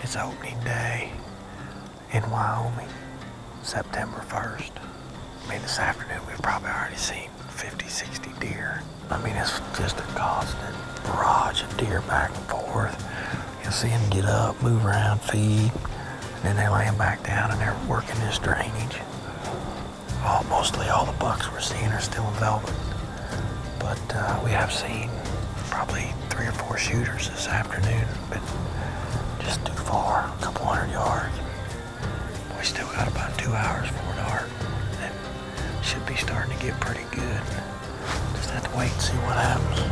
It's opening day in Wyoming, September 1st. I mean, this afternoon we've probably already seen 50, 60 deer. I mean, it's just a constant barrage of deer back and forth. You'll see them get up, move around, feed, and then they lay them back down and they're working this drainage. Mostly all the bucks we're seeing are still in velvet, but we have seen probably 3 or 4 shooters this afternoon, but just too far, a couple hundred yards. We still got about 2 hours before dark, and should be starting to get pretty good. Just have to wait and see what happens.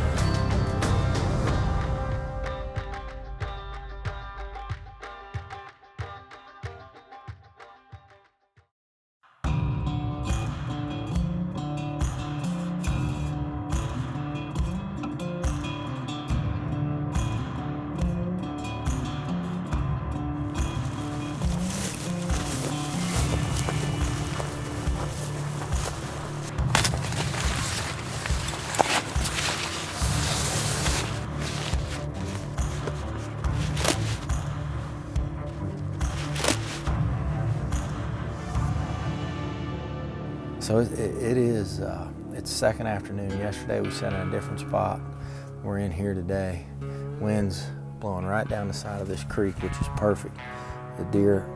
So it's second afternoon. Yesterday we sat in a different spot. We're in here today. Wind's blowing right down the side of this creek, which is perfect. The deer,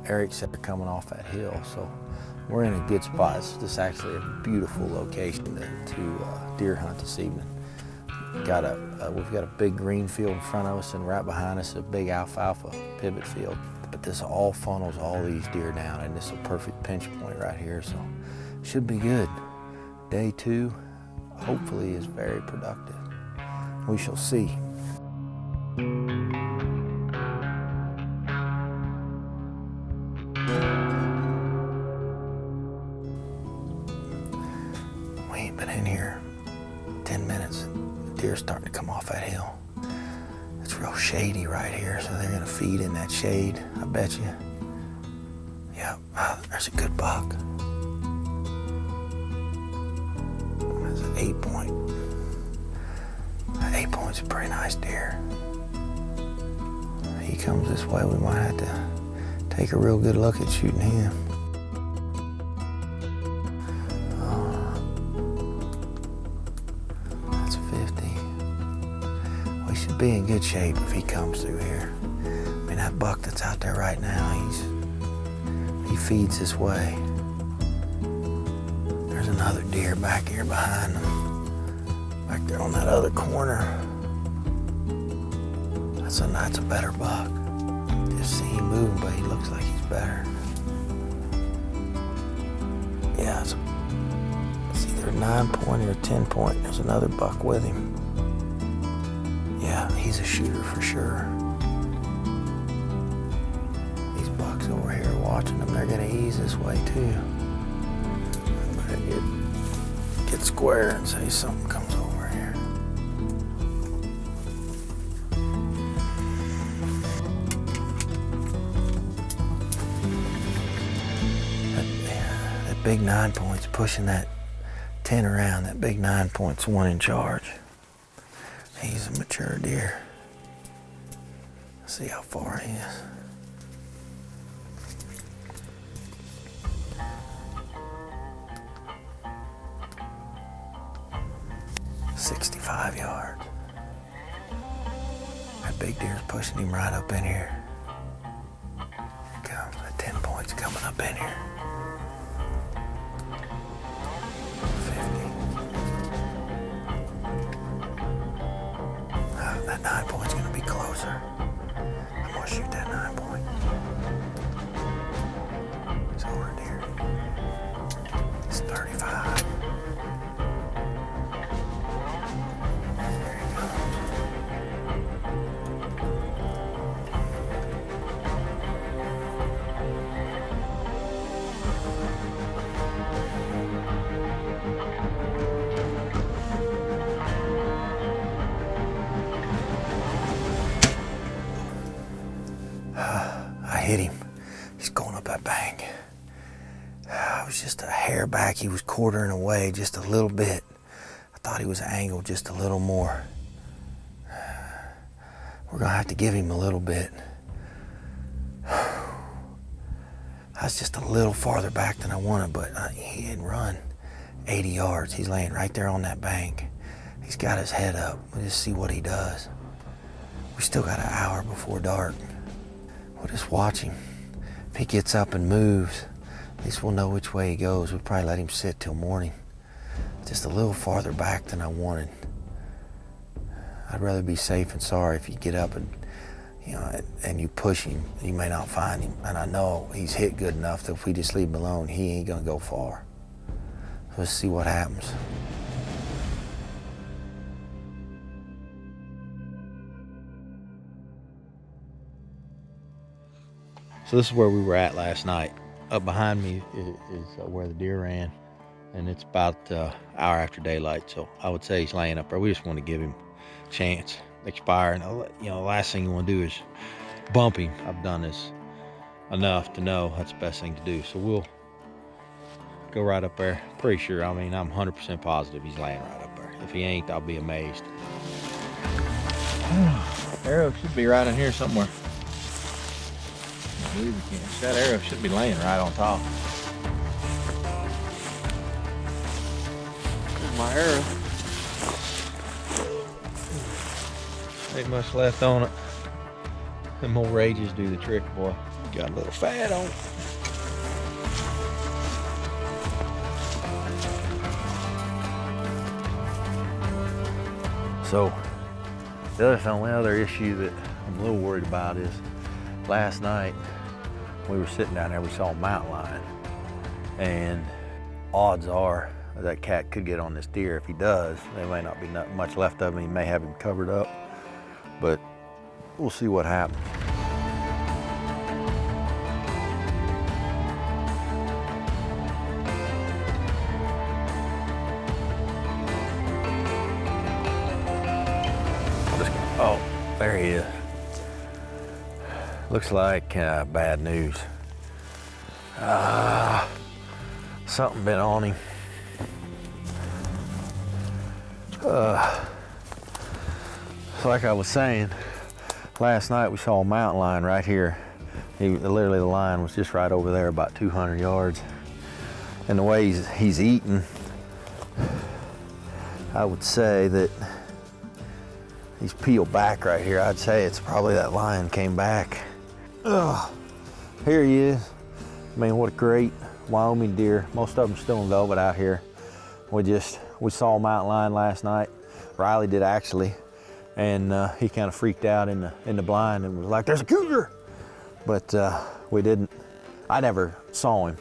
Eric said, are coming off that hill, so we're in a good spot. This is actually a beautiful location to deer hunt this evening. We've got a big green field in front of us, and right behind us a big alfalfa pivot field. But this all funnels all these deer down, and this is a perfect pinch point right here, so should be good. Day 2 hopefully is very productive. We shall see. We ain't been in here 10 minutes. The deer's starting to come off that hill. It's real shady right here, so they're gonna feed in that shade, I bet you. Yeah, there's a good buck. There's an 8-point. That 8-point's a pretty nice deer. He comes this way, we might have to take a real good look at shooting him. That's a 50. We should be in good shape if he comes through here. I mean, that buck that's out there right now, he feeds this way. There's another deer back here behind him, back there on that other corner. That's a better buck. Just see him moving, but he looks like he's better. Yeah, it's either a 9-point or a 10-point. There's another buck with him. Yeah, he's a shooter for sure. These bucks over here watching them, they're gonna ease this way too. I better get square and say something comes over here. That big 9-point's pushing that 10 around. That big 9-point's one in charge. He's a mature deer. Let's see how far he is. "65 yards. That big deer's pushing him right up in here. Here it comes. That 10-point's coming up in here. 50. That 9-point's gonna be closer. I'm gonna shoot that 9-point. It's over deer. It's 35. There he goes. I hit him. He's going up that bank. I was just a hair back. He was quartering away just a little bit. I thought he was angled just a little more. We're gonna have to give him a little bit. I was just a little farther back than I wanted, but he had run 80 yards. He's laying right there on that bank. He's got his head up. We'll just see what he does. We still got an hour before dark. We'll just watch him. If he gets up and moves, at least we'll know which way he goes. We'll probably let him sit till morning. Just a little farther back than I wanted. I'd rather be safe and sorry. If you get up and and you push him, you may not find him. And I know he's hit good enough that if we just leave him alone, he ain't gonna go far. So let's see what happens. So this is where we were at last night. Up behind me is where the deer ran, and it's about an hour after daylight. So I would say he's laying up there. We just want to give him a chance, expire. And the last thing you want to do is bump him. I've done this enough to know that's the best thing to do. So we'll go right up there. Pretty sure, I'm 100% positive he's laying right up there. If he ain't, I'll be amazed. Arrow should be right in here somewhere. I believe we can. That arrow should be laying right on top. There's my arrow. Ain't much left on it. Them old rages do the trick, boy. Got a little fat on it. So the only other issue that I'm a little worried about is last night we were sitting down there, we saw a mountain lion, and odds are that cat could get on this deer. If he does, there may not be much left of him. He may have him covered up, but we'll see what happens. Oh, there he is. Looks like bad news. Something been on him. Like I was saying, last night we saw a mountain lion right here. Literally the lion was just right over there, about 200 yards. And the way he's eating, I would say that he's peeled back right here. I'd say it's probably that lion came back. Here he is. What a great Wyoming deer. Most of them still in velvet out here. We saw a mountain lion last night. Riley did actually, and he kind of freaked out in the blind and was like, "There's a cougar!" But we didn't. I never saw him,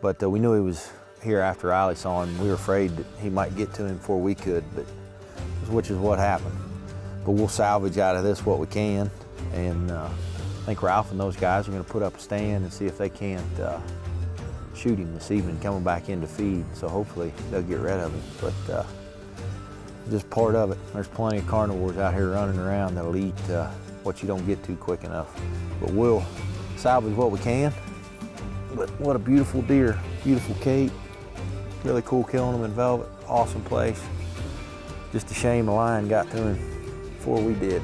but we knew he was here after Riley saw him. We were afraid that he might get to him before we could, which is what happened. But we'll salvage out of this what we can, and I think Ralph and those guys are going to put up a stand and see if they can't shoot him this evening coming back in to feed. So hopefully they'll get rid of him. But just part of it. There's plenty of carnivores out here running around that'll eat what you don't get to quick enough. But we'll salvage what we can. But what a beautiful deer, beautiful cape. Really cool killing them in velvet. Awesome place. Just a shame the lion got to him before we did.